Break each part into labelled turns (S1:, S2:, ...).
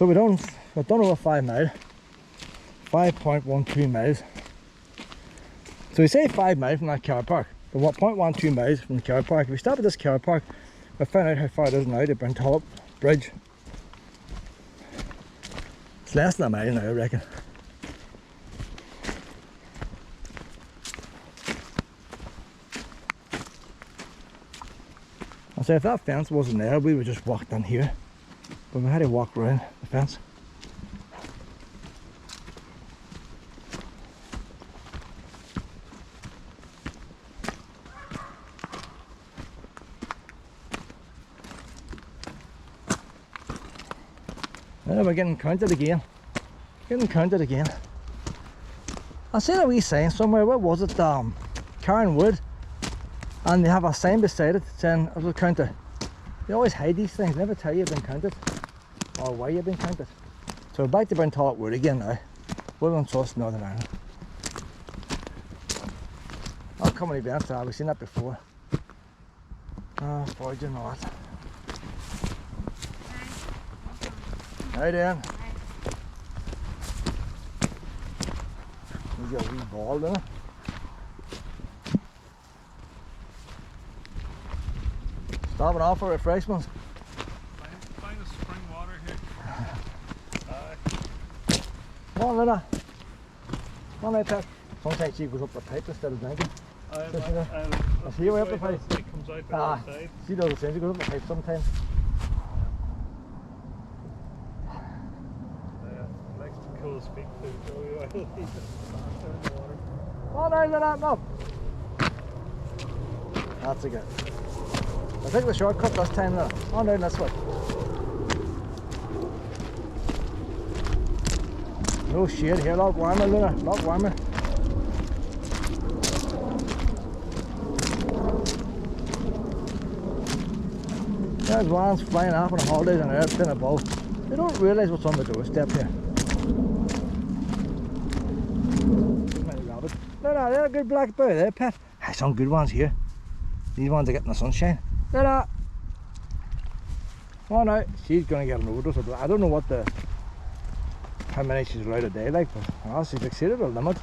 S1: So we've done over 5 miles, 5.12 miles. So we say 5 miles from that car park, but what 0.12 miles from the car park. If we stop at this car park, we'll find out how far it is now to Burntollet Bridge. It's less than a mile now, I reckon. I say if that fence wasn't there, we would just walk down here, but we had to walk around the fence. Now we're getting counted again. I seen a wee sign somewhere. Where was it? Karen Wood, and they have a sign beside it saying it was a counter. They always hide these things, never tell you you've been counted or why you've been counted. So we're back to Burntollet Wood again now. Woodlands, Northern Ireland. Upcoming events, we've seen that before. Forge and all that. How you doing? There's a wee ball there. Stopping off for refreshments.
S2: Find a spring water here.
S1: Come on, Luna. Come on, Pet. Sometimes she goes up the pipe instead of drinking. I see you way up the pipe.
S2: It comes out the other side.
S1: She does the same. She goes up the pipe sometimes.
S2: Likes to cool his feet too, so he'll turn the water.
S1: Come on down, Luna. Mum. That's a good. I think the shortcut this time now. On down this way. No shade here, a lot warmer, Luna, a lot warmer. There's ones flying off on holidays and they're playing a ball. They don't realise what's on the doorstep here. Many rabbits. No, they're a good black boy there, Pet. Hey, some good ones here. These ones are getting the sunshine. There. Oh no, she's gonna get an overdose of black. I don't know what how many she's allowed a day, like, but she's exceeded her limit.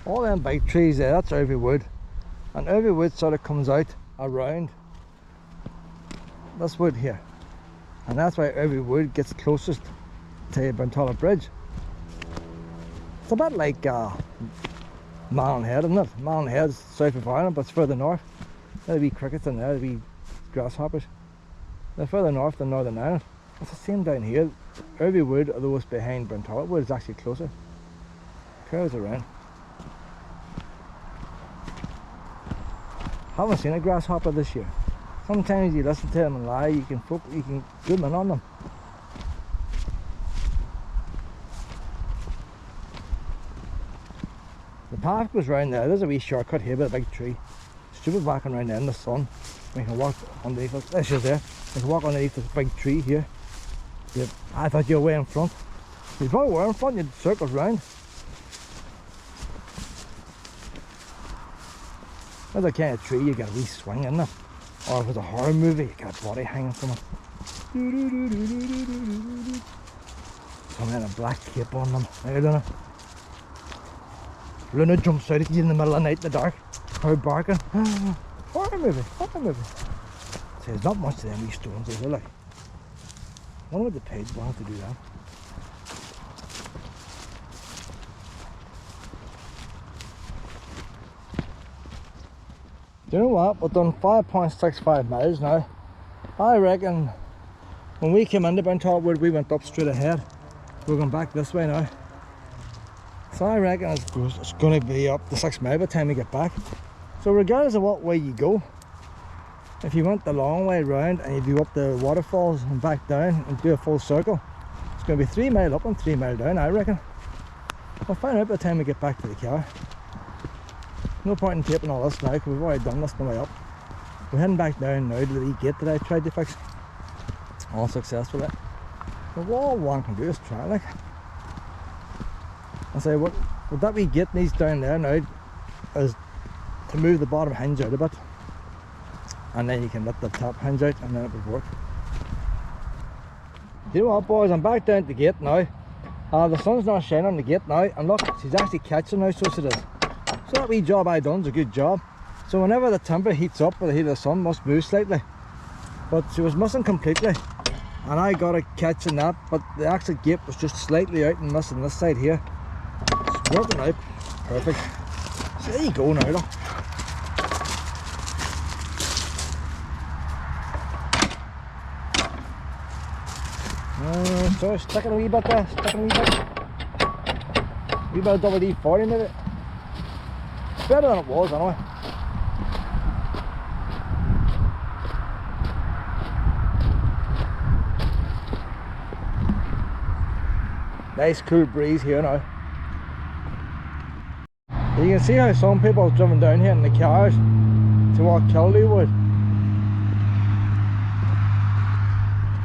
S1: All them big trees there, that's Ivy Wood, and Ivy Wood sort of comes out around this wood here, and that's why Ivy Wood gets closest to Burntollet Bridge. It's a bit like Malin Head, isn't it? Malin Head's south of Ireland, but it's further north. There'll be crickets in there, there'll be grasshoppers. They're further north than Northern Ireland. It's the same down here. Ivy Wood, although it's behind Burntollet Wood, is actually closer. Curves around. Haven't seen a grasshopper this year. Sometimes you listen to them and lie, you can zoom in on them. The path goes round there. There's a wee shortcut here with a big tree. Stupid walking around there in the sun. We can walk underneath it. There she is there. We can walk underneath this big tree here. Yep. I thought you were way in front. You probably were in front, you'd circle round. There's a kind of tree you get a wee swing in it. Or if it's a horror movie, you get a body hanging from it. Some kind of black cape on them. I don't know. Luna jumps out at you in the middle of the night in the dark. Her barking. Horror movie, horror movie. See, there's not much to them wee stones, is there? Like, I wonder what the pigs will have to do that. Do you know what? We've done 5.65 miles now. I reckon when we came into Burntollet Wood, we went up straight ahead. We're going back this way now. So I reckon it's going to be up to 6 miles by the time we get back. So regardless of what way you go, if you went the long way round and you do up the waterfalls and back down and do a full circle, it's going to be 3 miles up and 3 miles down, I reckon. We'll find out by the time we get back to the car. No point in taping all this now because we've already done this on the way up. We're heading back down now to the wee gate that I tried to fix. All successfully. But all one can do is try, like. I say what that wee gate needs down there now is to move the bottom hinge out a bit, and then you can let the top hinge out and then it would work. you know what, boys, I'm back down at the gate now. The sun's not shining on the gate now, and look, she's actually catching now, so she is. So that wee job I done is a good job. So whenever the timber heats up with the heat of the sun, must move slightly. But she was missing completely, and I got her catching that, but the actual gate was just slightly out and missing this side here. It's working out perfect. So there you go now, look. So sticking a wee bit there, sticking a wee bit. Wee bit of double D40 maybe. It's better than it was anyway. Nice cool breeze here now. You can see how some people have driven down here in the cars to walk Wood.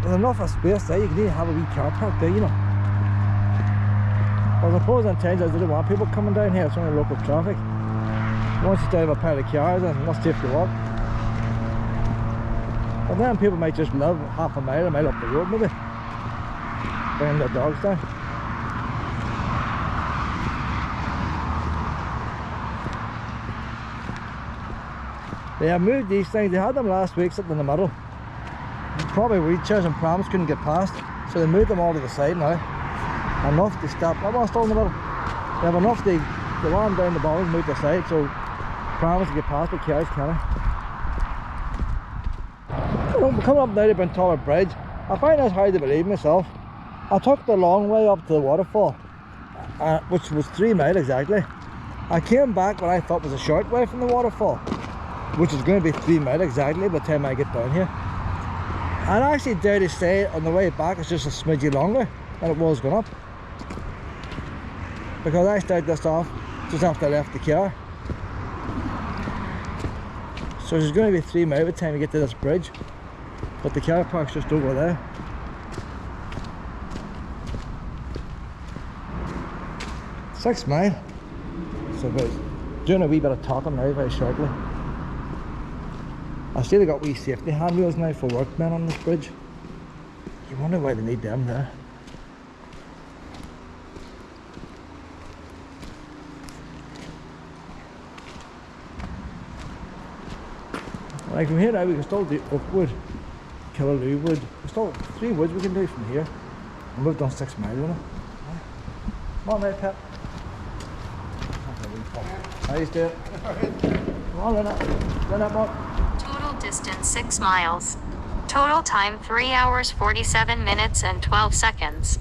S1: There's enough of space there, you can even have a wee car park there, you know. Well, I suppose in times I didn't want people coming down here, it's only local traffic. Once you drive a pile of cars, then it's safe to walk. But then people might just live half a mile up the road maybe, bringing their dogs down. They have moved these things, they had them last week sitting in the middle. Probably wheelchairs and prams couldn't get past, so they moved them all to the side now. Enough to stop, that one's still in the middle. They have enough, they want them down the bottom and move to the side, so prams can get past, but cars can't. We're coming up now to Burntollet Bridge. I find this hard to believe myself. I took the long way up to the waterfall, which was 3 miles exactly. I came back what I thought was a short way from the waterfall, which is going to be 3 miles exactly by the time I get down here. And I actually dare to say on the way back it's just a smidgy longer than it was going up, because I started this off just after I left the car. So it's going to be 3 miles by the time you get to this bridge, but the car park's just over there. Six mile. So about doing a wee bit of talking now very shortly. I see they got wee safety handwheels now for workmen on this bridge. You wonder why they need them there. Like from here now we can still do Oakwood, Killaloo Wood. There's still 3 woods we can do from here. And we've done 6 miles, you know. Come on now, Pep. How you doing? Come on, run up, Mark.
S3: Total distance 6 miles. Total time 3 hours 47 minutes and 12 seconds.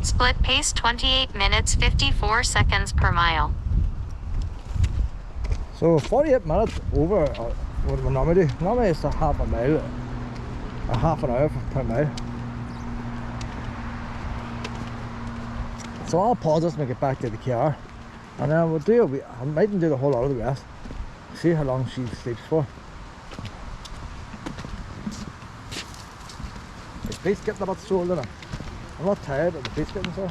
S3: Split pace 28 minutes 54 seconds per mile.
S1: So 48 minutes over what we normally do. Normally it's a half a mile, a half an hour per mile. So I'll pause this and get back to the car, and then we'll do I mightn't do the whole lot of the rest. See how long she sleeps for. The feet's getting a bit sore, isn't it? I'm not tired, but the feet's getting sore.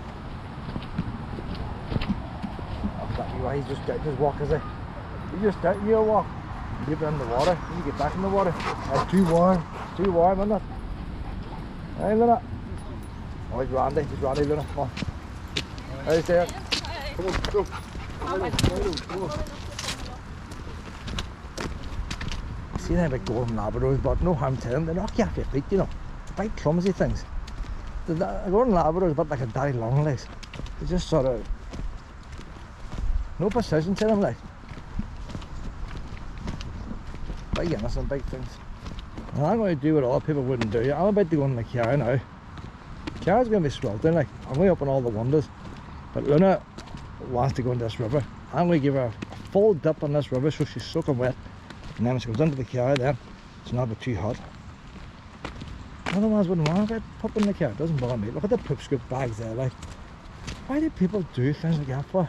S1: That's exactly why he's just getting his walk, is he? You just get your walk. Leave it in the water. You get back in the water. It's too warm. It's too warm, isn't it? Hey, Luna. Oh, he's Randy, Luna. Come on. How's there? Come on, go. Come on. See them big golden Labradors, but no harm to them. They knock you off your feet, you know. They're big clumsy things. The golden Labrador is a bit like a daddy longlegs. They just sort of no precision to them, like. Big innocent, big things. And I'm going to do what other people wouldn't do. I'm about to go in the car now. The car's going to be sweltering, like. I'm going to open all the windows. But Luna wants to go in this river. I'm going to give her a full dip in this river so she's soaking wet. And then when she goes into the car, then it's not a bit too hot. Otherwise, wouldn't want to pop in the car. It doesn't bother me. Look at the poop scoop bags there, like. Why do people do things like that for?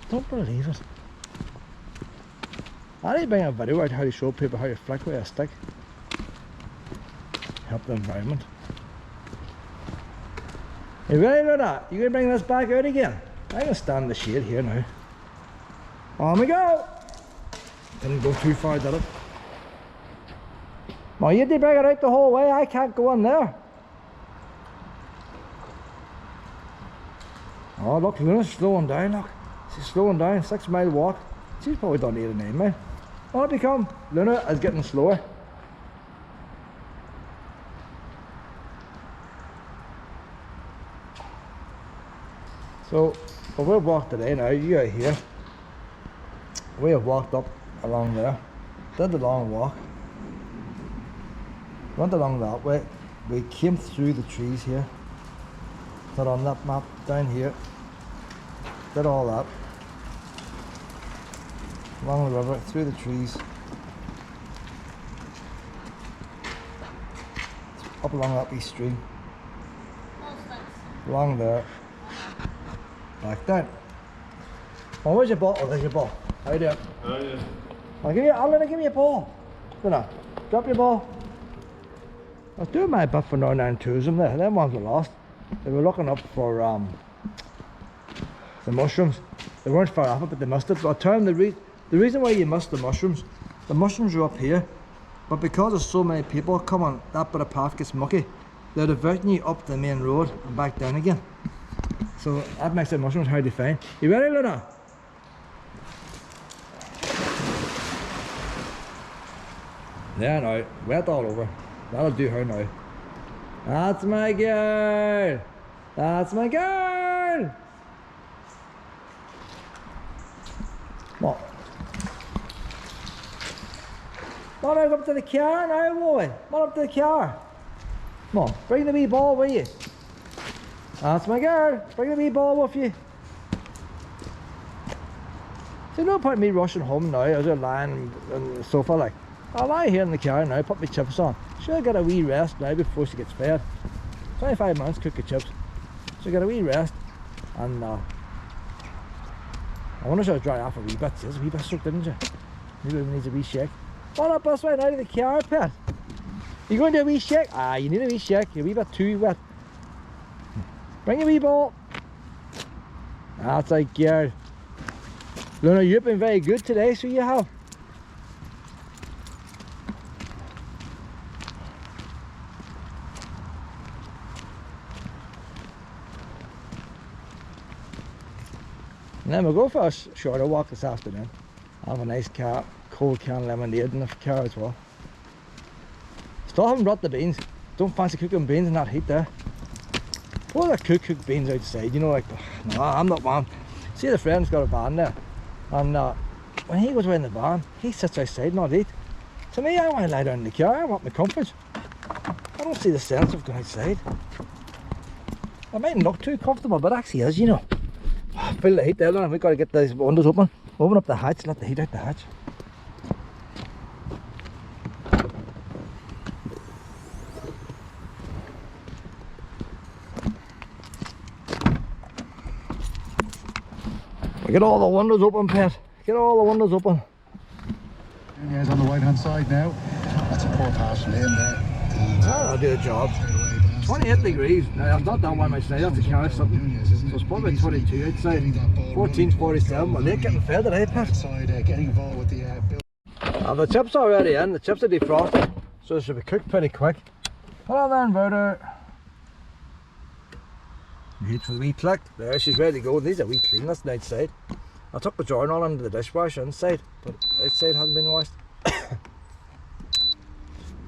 S1: Don't believe it. I need to bring a video out how to show people how to flick with a stick. Help the environment. You ready or not? You gonna bring this back out again? I can stand in the shade here now. On we go! Didn't go too far, did it? Well, you had to bring it out the whole way. I can't go in there. Oh look, Luna's slowing down, look. She's slowing down, 6 mile walk. She's probably done 8 or 9 mile. On it become. Luna is getting slower. So, if we've walked today now, you are here. We have walked up along there, did the long walk, went along that way. We came through the trees here, got on that map down here, did all that, along the river, through the trees, up along that wee stream, along there, back down. Oh, where's your ball? Oh, there's your ball. How you doing?
S2: Oh, yeah.
S1: I'll let her give me a ball. Gonna drop your ball. I was doing my bit for 992s in there. Them ones were lost. They were looking up for the mushrooms. They weren't far off it, but they missed it. So I turned the reason why you missed the mushrooms are up here, but because there's so many people coming, that bit of path gets mucky. They're diverting you up the main road and back down again. So that makes the mushrooms hard to find. You ready, Luna? Yeah, now, wet all over. That'll do her now. That's my girl! That's my girl! Come on. Come on, up to the car now, boy. Come on up to the car. Come on, bring the wee ball with you. That's my girl. Bring the wee ball with you. See, no point in me rushing home now. I was lying on the sofa like, I'll lie here in the car now, put my chips on. She'll get a wee rest now before she gets fed. 25 minutes, cook your chips. She'll get a wee rest. And I wonder if she'll dry off a wee bit. She has a wee bit soaked, didn't she? Maybe it needs a wee shake. Come on up this way now to the car, pet. You going to do a wee shake? Ah, you need a wee shake. You're a wee bit too wet. Bring your wee ball. That's like girl. Luna, you've been very good today, so you have. And then we'll go for a shorter walk this afternoon. I'll have a nice cold can of lemonade in the car as well. Still haven't brought the beans. Don't fancy cooking beans in that heat there. Well, I cook beans outside, you know, like, no, I'm not one. See, the friend's got a van there, and when he goes away in the van, he sits outside and not eat. To me, I want to lie down in the car, I want my comfort. I don't see the sense of going outside. It mightn't look too comfortable, but it actually is, you know. Feel the heat there, and we've got to get these windows open. Open up the hatch, let the heat out the hatch. Get all the windows open, pet. Get all the windows open.
S4: Yeah, on the right hand side now. That's a poor pass lane there.
S1: That'll do the job. 28 degrees. Now, I've not done one myself. That's to carry something. So it's probably 22 outside. 14:47. Well, they're getting fed today, pet. The chips are already in. The chips are defrosted, so they should be cooked pretty quick. Put on the inverter. Wait for the wee click. There, she's ready to go. These are wee clean. That's the outside. I took the jar and all into the dishwasher inside, but outside hasn't been washed.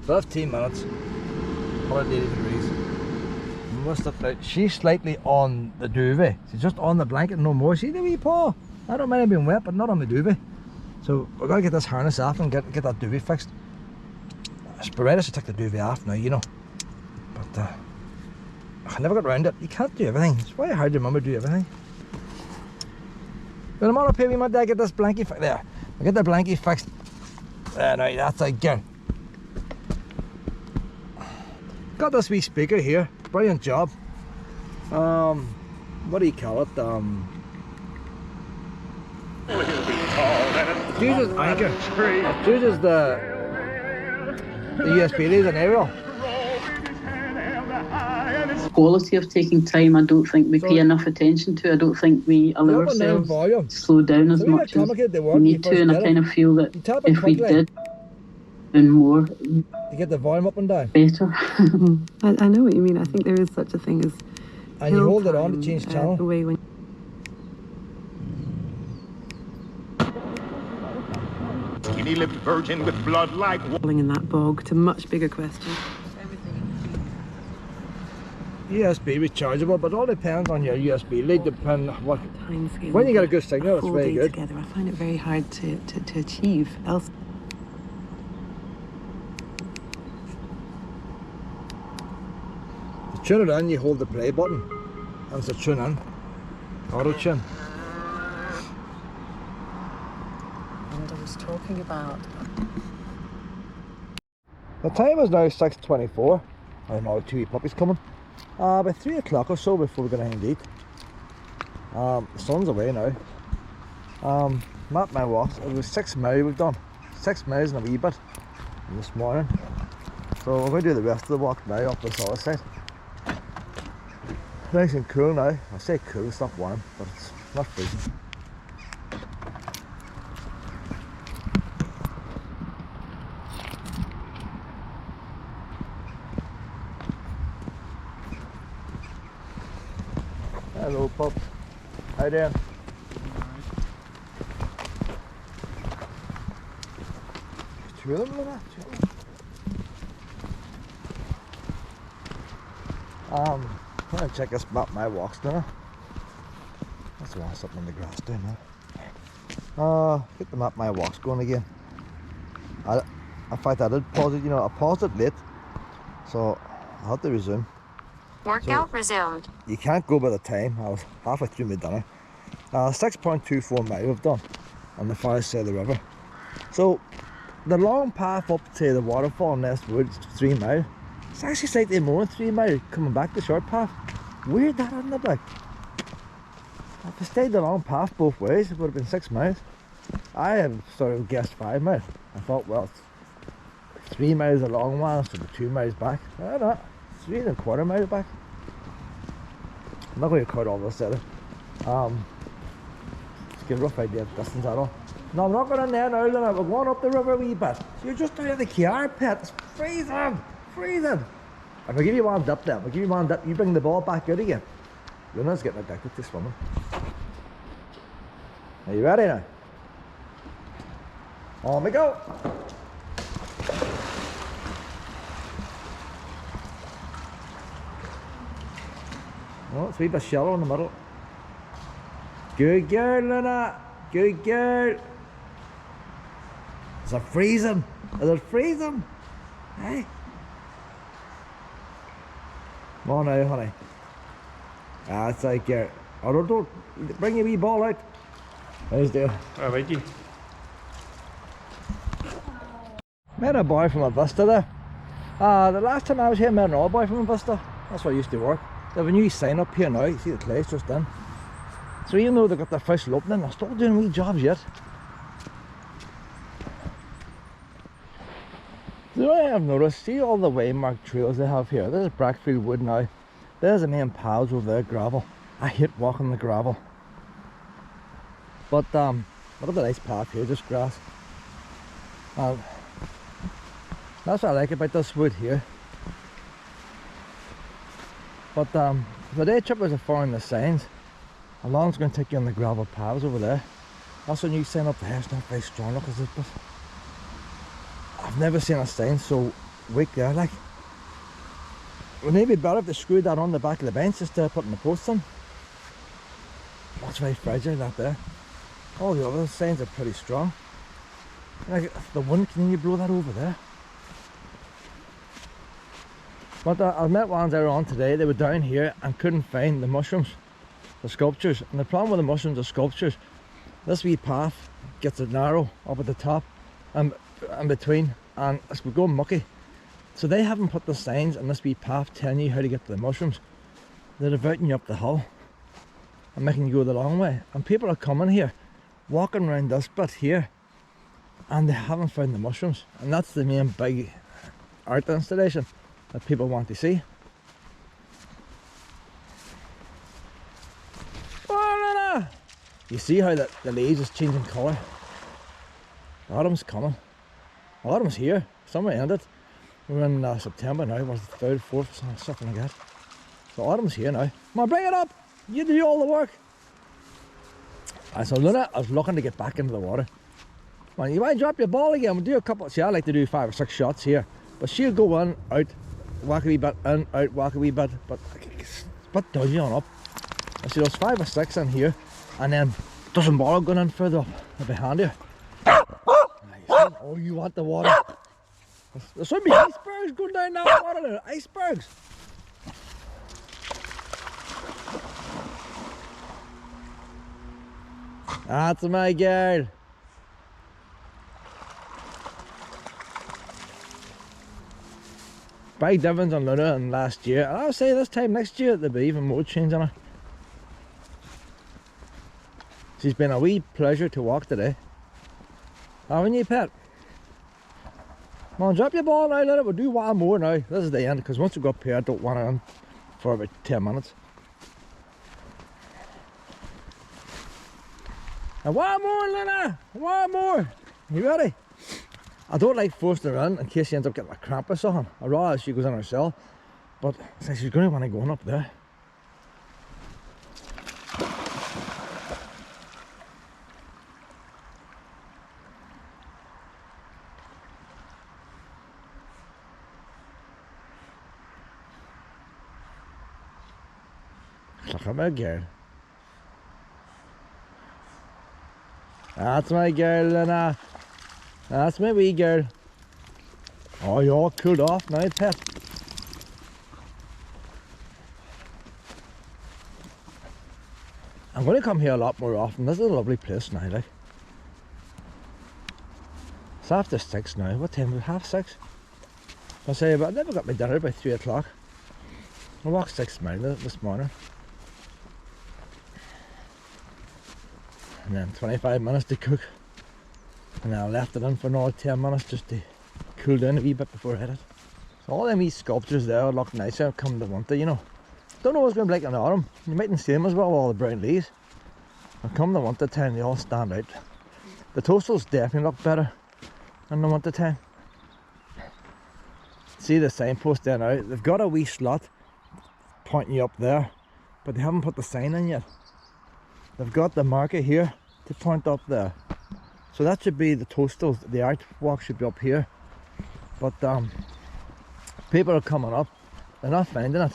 S1: 15 minutes. 180 degrees. Must have like, she's slightly on the duvet. She's just on the blanket, no more. See the wee paw? I don't mind it being wet, but not on the duvet. So we're gonna get this harness off and get that duvet fixed. Sporadic to take the duvet off now, you know. But I never got around it. You can't do everything. It's very hard to remember to do everything. But I'm on a pay, we might get this blankie fixed. There. I'll get the blankie fixed. There, now that's a good. Got this wee speaker here. Brilliant job. What do you call it? It uses anchor. It uses the USB leads and aerial.
S5: Quality of taking time, I don't think we pay enough attention to. I don't think we allow ourselves to slow down as much as we need to, and I kind of feel that if we did and more,
S1: to get the volume up and down,
S5: better.
S6: I know what you mean. I think there is such a thing as
S1: and you hold it on to change channel.
S6: The way when skinny-lipped virgin with blood like...
S7: Falling in that bog to much bigger questions.
S1: USB rechargeable, but it all depends on your USB lead, depending on what...
S7: Timescale.
S1: When you get a good signal, it's very good.
S7: Together, I find it very hard to achieve. Else.
S1: To tune it in, you hold the play button, and it's a tune in. Auto tune.
S7: And I was talking about.
S1: The time is now 6:24. I don't know, 2 wee puppies coming. By 3 o'clock or so before we get anything to eat. The sun's away now. Not my walks. It was 6 miles we've done. 6 miles and a wee bit this morning. So we're going to do the rest of the walk now up this other side. Nice and cool now. I say cool, it's not warm, but it's not freezing. Hello, pup. How you doing? Two of them, look at that. I'm gonna check this map my walks now. That's why something on the grass down there. Get the map my walks going again. In fact, I did pause it, you know, I paused it late, so I had to resume.
S3: Workout resumed.
S1: You can't go by the time. I was halfway through my dinner. 6.24 miles we've done on the far side of the river. So the long path up to the waterfall in Nest Wood is 3 miles. It's actually slightly more than 3 miles coming back the short path. Weird that, isn't it? Like, if I stayed the long path both ways, it would have been 6 miles. I have sort of guessed 5 miles. I thought, well, it's 3 miles a long one, so the 2 miles back. I don't know. 3.25 miles back. I'm not going to cut all this out. Just get a rough idea of distance at all. No, I'm not going in there now, Lena. We're going up the river a wee bit. So you're just out of the car pit. It's freezing. Freezing. If I give you one dip then, if I give you one dip, you bring the ball back out again. Luna's getting addicted to swimming. Are you ready now? On we go. Oh, it's a wee bit shallow in the middle. Good girl, Luna. Good girl. Is it freezing? Is it freezing? Hey? Come on now, honey. That's like your... Oh, don't bring your wee ball out. Nice deal.
S2: Alright, you.
S1: Met a boy from a Vista there. The last time I was here, I met an old boy from a Vista. That's where I used to work. They have a new sign up here now. You see the clay's just in. So even though they've got their official opening, they're still doing wee jobs yet. So I have noticed, see all the waymarked trails they have here. There's Brackfield Wood now. There's the main paths over there, gravel. I hate walking the gravel. But look at the nice path here, just grass. That's what I like about this wood here. But the day trippers are following the signs. How long it's going to take you on the gravel paths over there. That's a new sign up there. It's not very strong, look at this, but I've never seen a sign so weak there. Like, wouldn't it be better if they screwed that on the back of the bench instead of putting the posts in? That's very fragile, that there. All the other signs are pretty strong. Like, if the wind can you blow that over there? But I met ones earlier on today. They were down here and couldn't find the mushrooms, the sculptures. And the problem with the mushrooms, the sculptures, this wee path gets it narrow up at the top and in between, and it's going mucky. So they haven't put the signs in this wee path telling you how to get to the mushrooms. They're diverting you up the hill and making you go the long way. And people are coming here, walking around this bit here, and they haven't found the mushrooms. And that's the main big art installation that people want to see. Oh, you see how the leaves is changing colour? Autumn's coming. Autumn's here. Summer ended. We're in September now. Was it 3rd, 4th, something like that. So autumn's here now. Come on, bring it up. You do all the work. So Luna, I was looking to get back into the water. Come on, you might drop your ball again. We'll do a couple. See, I like to do 5 or 6 shots here, but she'll go in, out, walk a wee bit, in, out, walk a wee bit, but it's a bit dodgy on up. And she does 5 or 6 in here, and then doesn't bother going in further up behind you. Oh, you want the water? There should be icebergs going down that water there. Icebergs. That's my girl. Big difference on Luna than last year. And I'll say this time next year there'll be even more change on her. She's been a wee pleasure to walk today. Haven't you, pet? Come on, drop your ball now, Luna. We'll do one more now. This is the end, because once we go up here I don't want her in for about 10 minutes. And one more, Luna! One more! You ready? I don't like forcing her in case she ends up getting a cramp or something. I'd rather she goes in herself. But she's going to want to go up there. Look at my girl. That's my girl, Luna. That's my wee girl. Oh, you're all cooled off now, pet. I'm going to come here a lot more often. This is a lovely place now, like. It's after 6 now. What time is it? 6:30? I'll say, but I never got my dinner by 3 o'clock. I walked 6 miles this morning. And then 25 minutes to cook, and then I left it in for another 10 minutes just to cool down a wee bit before I hit it. So all them wee sculptures there look nicer come the winter, you know. Don't know what's going to be like in the autumn. You mightn't see them as well with all the brown leaves. But come the winter time they all stand out. The toastals definitely look better in the winter time. See the signpost there now, they've got a wee slot pointing you up there, but they haven't put the sign in yet. They've got the marker here to point up there, so that should be the toastals. The art walk should be up here, but people are coming up, they're not finding it.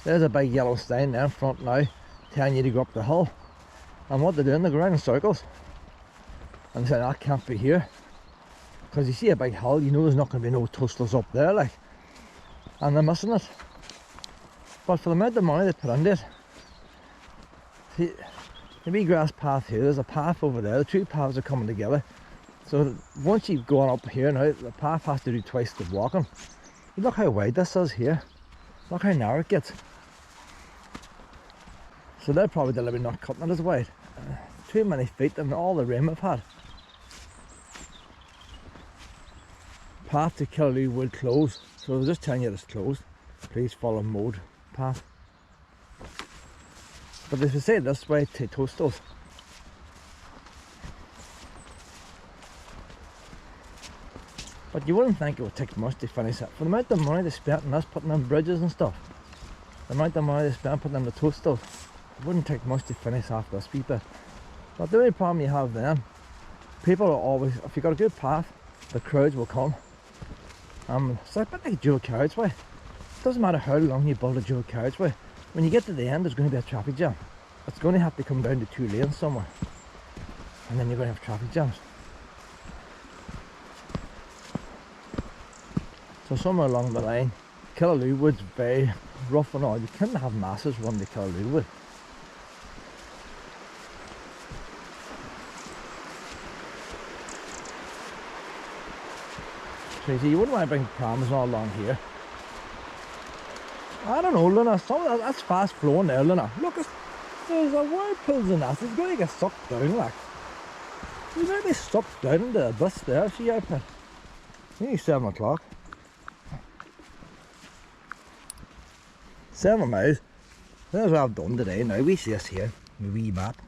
S1: There's a big yellow sign there in front now telling you to go up the hill, and what they're doing, they're going in circles and saying that can't be here, because you see a big hill, you know there's not going to be no toastals up there, like, and they're missing it. But for the amount of money they put into it, see, the wee grass path here, there's a path over there, the 2 paths are coming together. So once you've gone up here now, the path has to do twice the walking. Look how wide this is here. Look how narrow it gets. So they're probably deliberately not cutting it as wide. Too many feet and all the rain we've had. Path to Killaloo Wood closed. So they're just telling you it's closed. Please follow mode path. But if you say this way to Toastals, but you wouldn't think it would take much to finish it. For the amount of money they spent on this, putting in bridges and stuff, the amount of money they spent putting in the Toastals, it wouldn't take much to finish off this wee bit. But the only problem you have then, people are always, if you've got a good path, the crowds will come. It's a bit like a dual carriageway. It doesn't matter how long you build a dual carriageway. When you get to the end, there's going to be a traffic jam. It's going to have to come down to 2 lanes somewhere, and then you're going to have traffic jams. So somewhere along the line, Killaloo Wood's very rough and all. You couldn't have masses run to Killaloo Wood. So you see, you wouldn't want to bring prams all along here. I don't know, Luna, some of that's fast flowing there, Luna. Look, there's a whirlpools in that, it's going to get sucked down, like. You might be sucked down into the abyss there, see how pet. It's only 7 o'clock. 7 miles. That's what I've done today. Now we see us here, my wee map.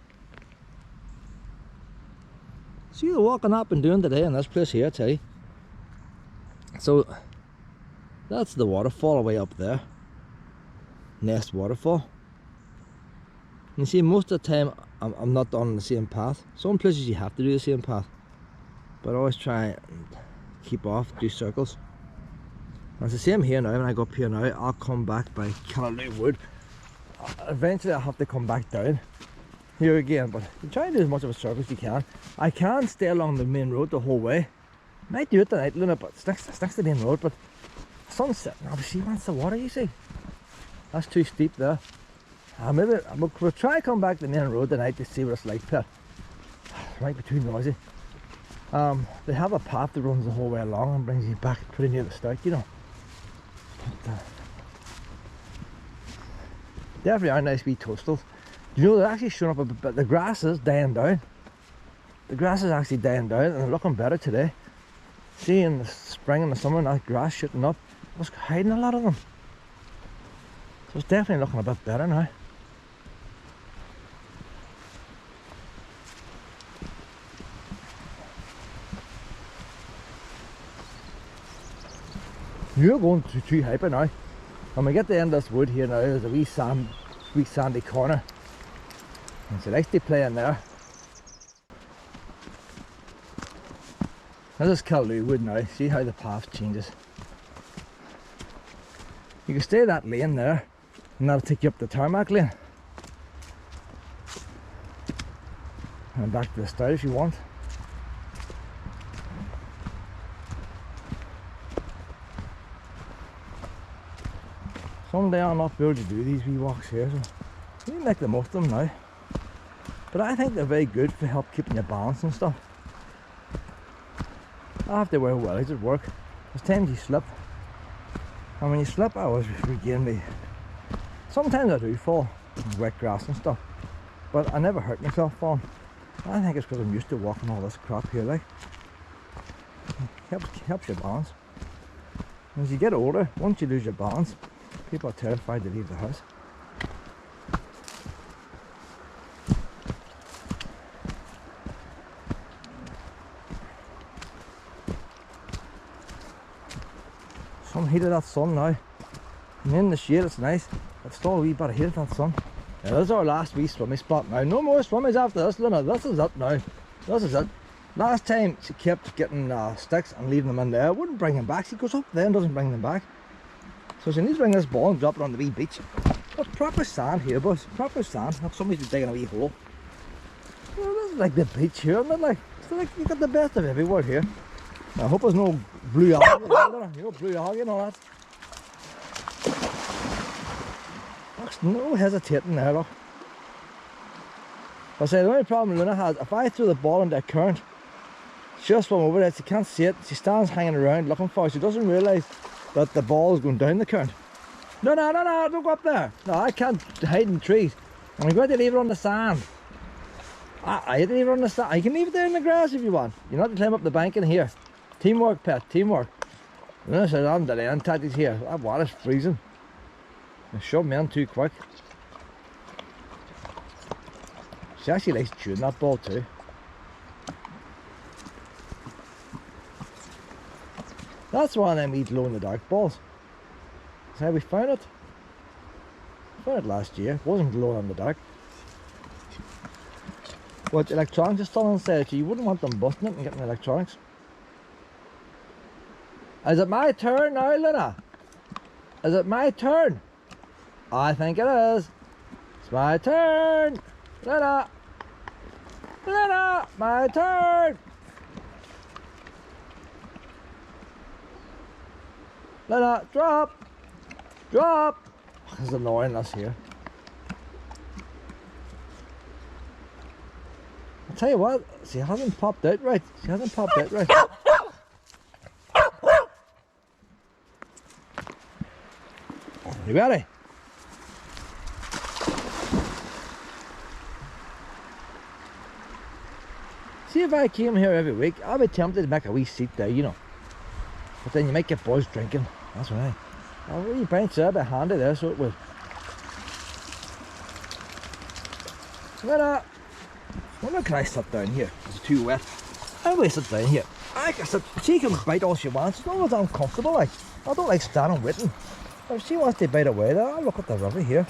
S1: See the walking up and doing today in this place here, I tell you. So, that's the waterfall away up there. Nest waterfall. You see, most of the time I'm not on the same path. Some places you have to do the same path. but I always try and keep off, do circles. And it's the same here now. When I go up here now, I'll come back by Callaloo Wood. Eventually I'll have to come back down here again, but you try and do as much of a circle as you can. I can stay along the main road the whole way. Might do it tonight, Luna, but it's next to the main road. But the sun's setting. Obviously, that's the water, you see. That's too steep there. Maybe we'll try and come back to the main road tonight to see what it's like there. It might be too noisy. They have a path that runs the whole way along and brings you back pretty near the start, you know. But, definitely are nice wee toastals. You know, they're actually showing up a bit, but the grass is dying down. The grass is actually dying down and they're looking better today. See, in the spring and the summer, that grass shooting up, I was hiding a lot of them. So it's definitely looking a bit better now. You're going too hyper now. When we get to the end of this wood here now, there's a wee sandy corner. And so likes to play in there. This is Callaloo Wood now. See how the path changes. You can stay that lane there, and that'll take you up the tarmac lane. And back to the start if you want. Someday I'll not be able to do these wee walks here, so you make the most of them now. But I think they're very good for help keeping your balance and stuff. I have to wear wellies at work. There's times you slip, and when you slip I always regain me. Sometimes I do fall in wet grass and stuff, but I never hurt myself falling. I think it's because I'm used to walking all this crap here, like. It helps your balance. As you get older, once you lose your balance, people are terrified to leave the house. Some heat of that sun now. And in the shade it's nice. It's still a wee bit of heat of that sun. Yeah, this is our last wee swimmy spot now. No more swimmies after this, Luna. This is it now. This is it. Last time she kept getting sticks and leaving them in there. I wouldn't bring them back. She goes up there and doesn't bring them back. So she needs to bring this ball and drop it on the wee beach. Got proper sand here, boys. Proper sand. Not somebody's been digging a wee hole. Well, this is like the beach here, isn't it? Like, it's like you got the best of everywhere here. I hope there's no blue algae. You know, blue algae and all that. There's no hesitating there, look. I say the only problem Luna has, if I throw the ball into a current, she'll swim over it. She can't see it. She stands hanging around looking for it. She doesn't realise that the ball is going down the current. No, don't go up there. No, I can't hide in trees. I'm going to leave it on the sand. I have to leave it on the sand. You can leave it there in the grass if you want. You don't have to climb up the bank in here. Teamwork, pet, teamwork. No, so I'm delaying tactics here. That water's freezing. They shove me in too quick. She actually likes chewing that ball too. That's one of them wee glow in the dark balls. That's how we found it. We found it last year. It wasn't glowing in the dark. But electronics are still inside, so you wouldn't want them busting it and getting the electronics. Is it my turn now, Luna? Is it my turn? I think it is. It's my turn. Luna! Luna! My turn! Luna, drop! Drop! This is annoying, us here. I'll tell you what, she hasn't popped out right. She hasn't popped out right. You ready? See, if I came here every week, I'd be tempted to make a wee seat there, you know. But then you might get boys drinking. That's right. A wee bench there, a bit handy there, so it will. When can I sit down here? It's too wet. I will sit down here. I can sit. She can bite all she wants. As long as I'm comfortable, like. I don't like standing waiting. If she wants to bite away there, I'll look at the river here.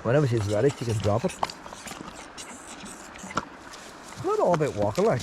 S1: Whenever she's ready, she can drop it. not all about walking like.